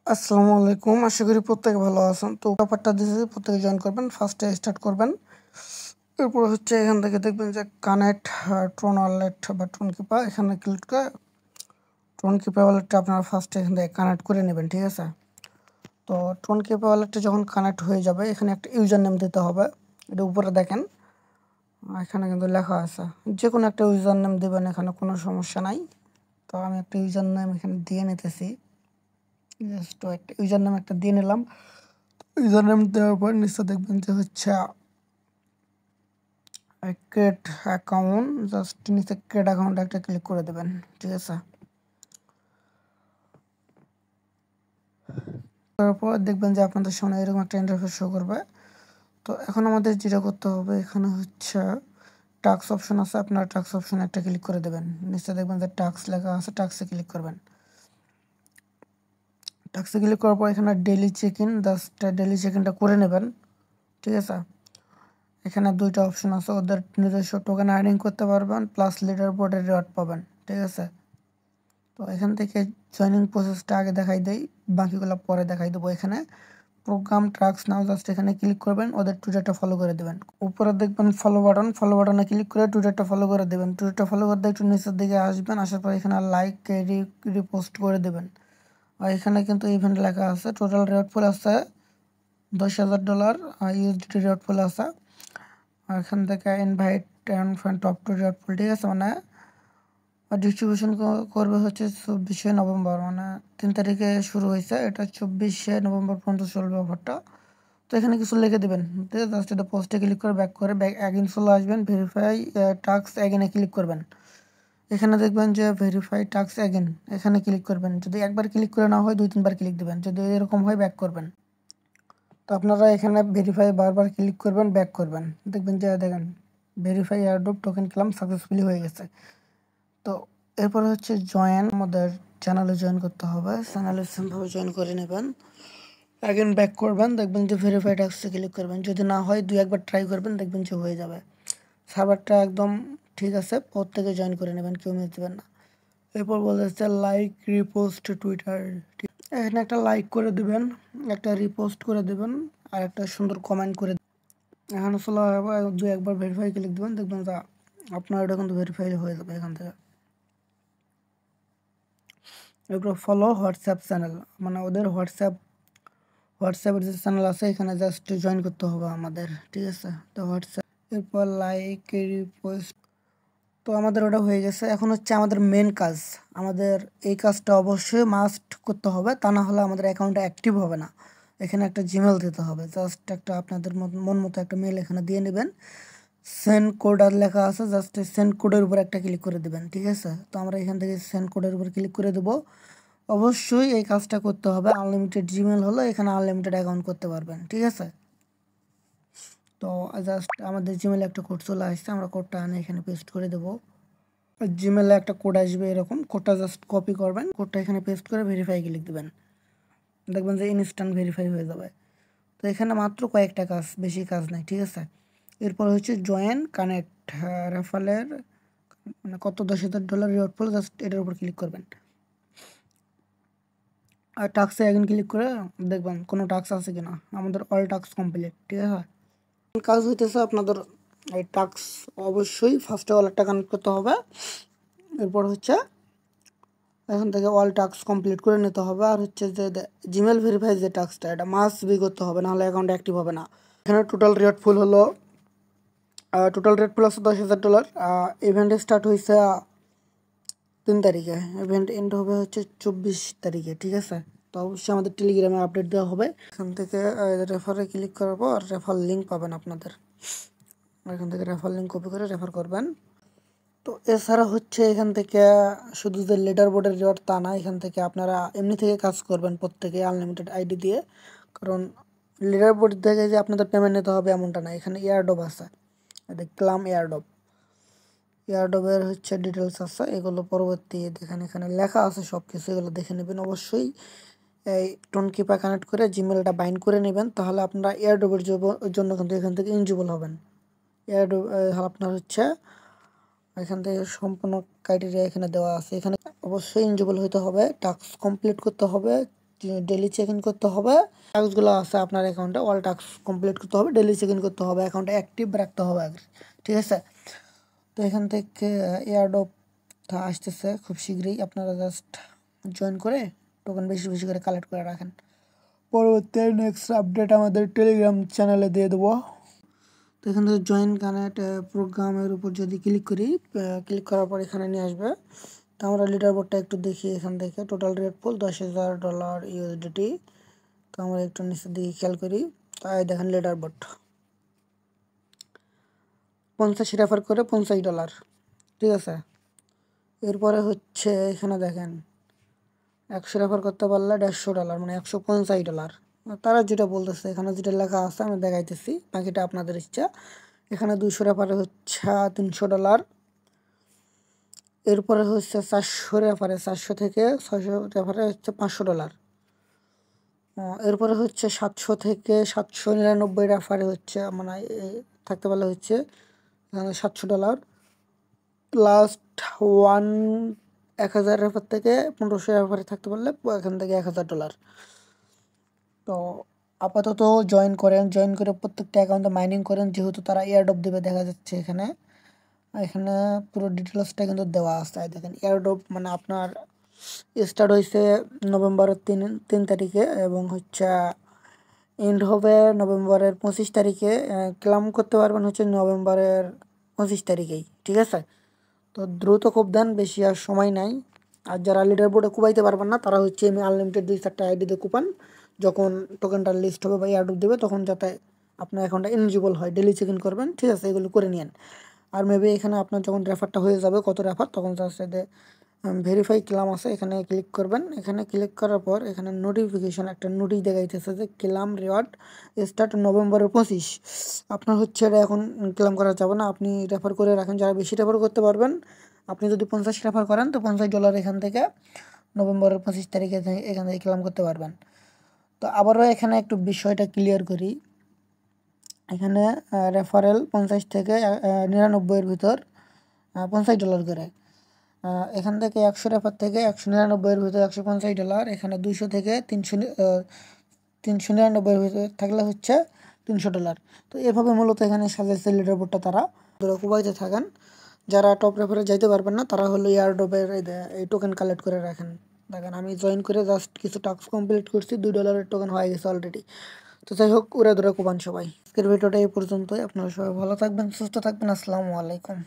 আসসালামু আলাইকুম। আশা করি প্রত্যেকে ভালো আছেন। তো ব্যাপারটা দিয়েছি, প্রত্যেকে জয়েন করবেন। ফার্স্টে স্টার্ট করবেন। এরপর হচ্ছে এখান থেকে দেখবেন যে কানেক্ট ট্রোন ওয়ালেট বা ট্রোন কিপা, এখানে ক্লিক করে ট্রোন কিপা ওয়ালেটটা আপনারা ফার্স্টে এখান থেকে কানেক্ট করে নেবেন, ঠিক আছে? তো ট্রোন কিপা ওয়ালেটটা যখন কানেক্ট হয়ে যাবে, এখানে একটা ইউজার নেম দিতে হবে। এটা উপরে দেখেন, এখানে কিন্তু লেখা আছে। যে কোনো একটা ইউজার নেম দেবেন, এখানে কোনো সমস্যা নাই। তো আমি একটা ইউজার নেম এখানে দিয়ে নিতেছি। জাস্ট একটা ইউজার নেম একটা দিয়ে নিলাম। ইউজার নেম দেওয়ার পর নিচে দেখবেন যে হচ্ছে ক্রিয়েট অ্যাকাউন্ট, জাস্ট নিচে ক্রিয়েট অ্যাকাউন্ট একটা ক্লিক করে দেবেন, ঠিক আছে? তারপর দেখবেন যে আপনাদের সামনে এরকম একটা ইন্টারফেস শো করবে। তো এখন আমাদের যেটা করতে হবে, এখানে হচ্ছে টাস্ক অপশন আছে, আপনারা টাস্ক অপশনে একটা ক্লিক করে দেবেন। নিচে দেখবেন যে টাস্ক লেখা আছে, টাস্কে ক্লিক করবেন। টাস্কে ক্লিক করার পর এখানে daily check in, just daily check ইনটা করে নেবেন, ঠিক আছে? এখানে দুইটা অপশন আছে, ওদের নিজস্ব টোকেন আর্নিং করতে পারবেন, প্লাস লিডার বোর্ডের রিওয়ার্ড পাবেন, ঠিক আছে? তো এখান থেকে জয়েনিং প্রসেসটা আগে দেখাই দেই, বাকিগুলো পরে দেখাই দেবো। এখানে প্রোগ্রাম ট্রাক্স নাও, জাস্ট এখানে ক্লিক করবেন, ওদের টুইটারটা ফলো করে দেবেন। উপরে দেখবেন ফলো বাটন, ফলো বাটনে ক্লিক করে টুইটারটা ফলো করে দেবেন। টুইটারটা ফলো করতে একটু নিচের দিকে আসবেন, আসার পর এখানে লাইক রিপোস্ট করে দেবেন। আর এখানে কিন্তু ইভেন্ট লেখা আছে, টোটাল রিওয়ার্ড ফুল আছে $10,000, ইউএসডিটি রিওয়ার্ড ফুল আছে। আর এখান থেকে invite and friend top to reward full, ঠিক আছে? মানে ডিস্ট্রিবিউশন করবে হচ্ছে 24শে নভেম্বর, মানে 3 তারিখে শুরু হয়েছে, এটা 24শে নভেম্বর পর্যন্ত চলবে অফারটা। তো এখানে কিছু লিখে দেবেন, ঠিক আছে? জাস্ট এটা পোস্টে ক্লিক করে ব্যাক করে অ্যাগেন চলে আসবেন, ভেরিফাই টাস্ক অ্যাগেনে ক্লিক করবেন। এখানে দেখবেন যে ভেরিফাই টাস্ক অ্যাগেন, এখানে ক্লিক করবেন। যদি একবার ক্লিক করে না হয় 2-3বার ক্লিক দেবেন, যদি এরকম হয় ব্যাক করবেন। তো আপনারা এখানে ভেরিফাই বারবার ক্লিক করবেন, ব্যাক করবেন, দেখবেন যে দেখেন ভেরিফাই এয়ারড্রপ টোকেন ক্লাম সাকসেসফুলি হয়ে গেছে। তো এরপরে হচ্ছে জয়েন, আমাদের চ্যানেলে জয়েন করতে হবে। চ্যানেলে সিম্পলভাবে জয়েন করে নেবেন, অ্যাগেন ব্যাক করবেন, দেখবেন যে ভেরিফাইড টাস্কে ক্লিক করবেন। যদি না হয় 2-1বার ট্রাই করবেন, দেখবেন যে হয়ে যাবে। সার্ভারটা একদম ঠিক আছে, প্রত্যেকে জয়েন করে নেবেন, কেউ মিস দেবেন না। এরপর বলেছে লাইক রিপোস্ট টুইটার, এখানে একটা লাইক করে দেবেন, একটা রিপোস্ট করে দেবেন, আর একটা সুন্দর কমেন্ট করে। এখানে চলে যাবে, 2-1বার ভেরিফাই ক্লিক দেবেন, দেখবেন যে আপনার এটা কিন্তু ভেরিফাই হয়ে যাবে এখান থেকে। এরপর ফলো হোয়াটসঅ্যাপ চ্যানেল, মানে ওদের হোয়াটসঅ্যাপের যে চ্যানেল আছে, এখানে জাস্ট জয়েন করতে হবে আমাদের, ঠিক আছে? তো হোয়াটসঅ্যাপ, এরপর লাইক রিপোস্ট, তো আমাদের ওটা হয়ে গেছে। এখন হচ্ছে আমাদের মেন কাজ, আমাদের এই কাজটা অবশ্যই মাস্ট করতে হবে, তা না হলে আমাদের অ্যাকাউন্টটা অ্যাক্টিভ হবে না। এখানে একটা জিমেল দিতে হবে, জাস্ট একটা আপনাদের মন মতো একটা মেল এখানে দিয়ে নেবেন। সেন্ড কোড আর লেখা আছে, জাস্ট সেন্ড কোডের উপর একটা ক্লিক করে দেবেন, ঠিক আছে? তো আমরা এখান থেকে সেন্ড কোডের উপর ক্লিক করে দেবো। অবশ্যই এই কাজটা করতে হবে, আনলিমিটেড জিমেল হলো, এখানে আনলিমিটেড অ্যাকাউন্ট করতে পারবেন, ঠিক আছে? তো জাস্ট আমাদের জিমেলে একটা কোড চলে আসছে, আমরা কোডটা আনে এখানে পেস্ট করে দেবো। জিমেলে একটা কোড আসবে, এরকম কোডটা জাস্ট কপি করবেন, কোডটা এখানে পেস্ট করে ভেরিফাই ক্লিক দেবেন, দেখবেন যে ইনস্ট্যান্ট ভেরিফাই হয়ে যাবে। তো এখানে মাত্র কয়েকটা কাজ, বেশি কাজ নাই, ঠিক আছে? এরপর হচ্ছে জয়েন কানেক্ট রেফারের, মানে কত $10,000 রিওয়ার্ড পেল, জাস্ট এটার উপর ক্লিক করবেন। আর টাস্কে এখন ক্লিক করে দেখবেন কোনো টাস্ক আছে কিনা, আমাদের অল টাস্ক কমপ্লিট, ঠিক আছে? কাজ হইতেছে আপনাদের এই টাস্ক, অবশ্যই ফার্স্টে ওয়ালেটটা কানেক্ট করতে হবে। এরপর হচ্ছে এখান থেকে অল টাস্ক কমপ্লিট করে নিতে হবে। আর হচ্ছে যে জিমেল ভেরিফাই যে টাস্কটা, এটা মাস্ট বি করতে হবে, নাহলে অ্যাকাউন্ট অ্যাক্টিভ হবে না। এখানে টোটাল রিওয়ার্ড ফুল হলো, টোটাল রেট ফুল আছে $10,000। ইভেন্ট স্টার্ট হয়েছে 3 তারিখে, ইভেন্ট এন্ড হবে হচ্ছে 24 তারিখে, ঠিক আছে? তো অবশ্যই আমাদের টেলিগ্রামে আপডেট দেওয়া হবে। এখান থেকে রেফারে ক্লিক করার পর রেফার লিঙ্ক পাবেন আপনাদের, এখান থেকে রেফার লিঙ্ক কপি করে রেফার করবেন। তো এছাড়া হচ্ছে এখান থেকে শুধু যে লিডার বোর্ডের রিওয়ার্ড তা না, এখান থেকে আপনারা এমনি থেকে কাজ করবেন প্রত্যেকে আনলিমিটেড আইডি দিয়ে। কারণ লিডার বোর্ড থেকে যে আপনাদের পেমেন্ট নিতে হবে এমনটা না, এখানে এয়ারড্রপ আছে, ক্লাম এয়ারড্রপের হচ্ছে ডিটেলস আছে, এগুলো পরবর্তী দেখেন, এখানে লেখা আছে সব কিছু, এগুলো দেখে নেবেন। অবশ্যই এই টোনকিপা কানেক্ট করে জিমেলটা বাইন্ড করে নেবেন, তাহলে আপনারা এয়ারড্রপের জন্য কিন্তু এখান থেকে এলিজিবল হবেন। এয়ারড্রপ আপনার হচ্ছে এখান থেকে সম্পূর্ণ ক্রাইটেরিয়া এখানে দেওয়া আছে, এখানে অবশ্যই এলিজিবল হতে হবে, টাস্ক কমপ্লিট করতে হবে ডেলি চেক ইন করতে হবে। টাস্কগুলো আছে আপনার অ্যাকাউন্টে, অল টাস্ক কমপ্লিট করতে হবে, ডেলি চেক ইন করতে হবে, অ্যাকাউন্টে অ্যাক্টিভ রাখতে হবে আগে, ঠিক আছে। তো এখান থেকে এয়ারড্রপ আসতেছে খুব শীঘ্রই, আপনারা জাস্ট জয়েন করে টোকেন বেশি বেশি করে কালেক্ট করে রাখেন। পরবর্তী নেক্সট আপডেট আমাদের টেলিগ্রাম চ্যানেলে দিয়ে দেবো। তো এখান থেকে জয়েন কানেক্ট প্রোগ্রামের উপর যদি ক্লিক করি, ক্লিক করার পর এখানে নিয়ে আসবে। তো আমরা লিডার বোর্ডটা একটু দেখি এখান থেকে, টোটাল রেট পুল $10,000 USDT। তো আমরা একটু নিচের দিকে খেয়াল করি, তাই দেখেন লিডার বোর্ড 50 রেফার করে $50, ঠিক আছে। এরপরে হচ্ছে এখানে দেখেন 100 রেফার করতে পারলে $150, মানে $150। তারা যেটা বলতেছে এখানে যেটা লেখা আছে আমি দেখাইতেছি, বাকিটা আপনাদের ইচ্ছা। এখানে 200 রেফারে হচ্ছে $300। এরপরে হচ্ছে 400 রেফারে, 400 থেকে 600 রেফারে হচ্ছে $500। এরপরে হচ্ছে 700 থেকে 799 রেফারে হচ্ছে মানে থাকতে পারলে হচ্ছে $700। লাস্ট 1000 রেফার থেকে 1500 রেফারে থাকতে পারলে এখান থেকে $1000। তো আপাতত জয়েন করেন, জয়েন করে প্রত্যেকটা অ্যাকাউন্টে মাইনিং করেন, যেহেতু তারা এয়ারড্রপ দেবে দেখা যাচ্ছে এখানে। এখানে পুরো ডিটেলসটা কিন্তু দেওয়া আছে, দেখেন এয়ারড্রপ মানে আপনার স্টার্ট হয়েছে নভেম্বরের 3 তারিখে এবং হচ্ছে এন্ড হবে নভেম্বরের 25 তারিখে। ক্লেম করতে পারবেন হচ্ছে নভেম্বরের 25 তারিখেই, ঠিক আছে। তো দ্রুত খুব দেন, বেশি আর সময় নাই। আর যারা লিডার বোর্ডে কুপাইতে পারবেন না তারা হচ্ছে আমি আনলিমিটেড 2-4টা আইডিতে কুপান, যখন টোকেনটা লিস্ট হবে বা এয়ারড্রপ দেবে তখন যাতে আপনার অ্যাকাউন্টটা এলিজিবল হয়, ডেলি চেক ইন করবেন, ঠিক আছে, এগুলো করে নিন। আর মেবি এখানে আপনার যখন রেফারটা হয়ে যাবে কত রেফার, তখন তার সাথে ভেরিফাই ক্লাম আছে, এখানে ক্লিক করবেন। এখানে ক্লিক করার পর এখানে নোটিফিকেশন একটা নোটিশ দেখাইতেছে যে ক্লাম রিওয়ার্ড স্টার্ট নভেম্বরের 25। আপনার হচ্ছে এটা এখন ক্লেম করা যাবে না, আপনি রেফার করে রাখেন। যারা বেশি রেফার করতে পারবেন, আপনি যদি 50 রেফার করেন তো $50 এখান থেকে নভেম্বরের 25 তারিখে এখান থেকে ক্লেম করতে পারবেন। তো আবারও এখানে একটু বিষয়টা ক্লিয়ার করি। এখানে রেফারেল 50 থেকে 99-এর ভিতর $50 করে। এখান থেকে 100 রেফার থেকে 199-এর ভিতরে $150। এখানে 200 থেকে 399-এর ভিতরে থাকলে হচ্ছে $300। তো এভাবে মূলত এখানে সাজেছে লিডার বোর্ডটা, তারা কুবাইতে থাকেন। যারা টপ রেফারে যাইতে পারবেন না তারা হলো এয়ারড্রপের এই টোকেন কালেক্ট করে রাখেন। দেখেন আমি জয়েন করে জাস্ট কিছু টাস্ক কমপ্লিট করছি, $2 টোকেন হয়ে গেছে অলরেডি। তো যাই হোক, উড়ে ধরে কুবান সবাই। আজকের ভিডিওটা এই পর্যন্তই। আপনারা সবাই ভালো থাকবেন, সুস্থ থাকবেন। আসসালামু আলাইকুম।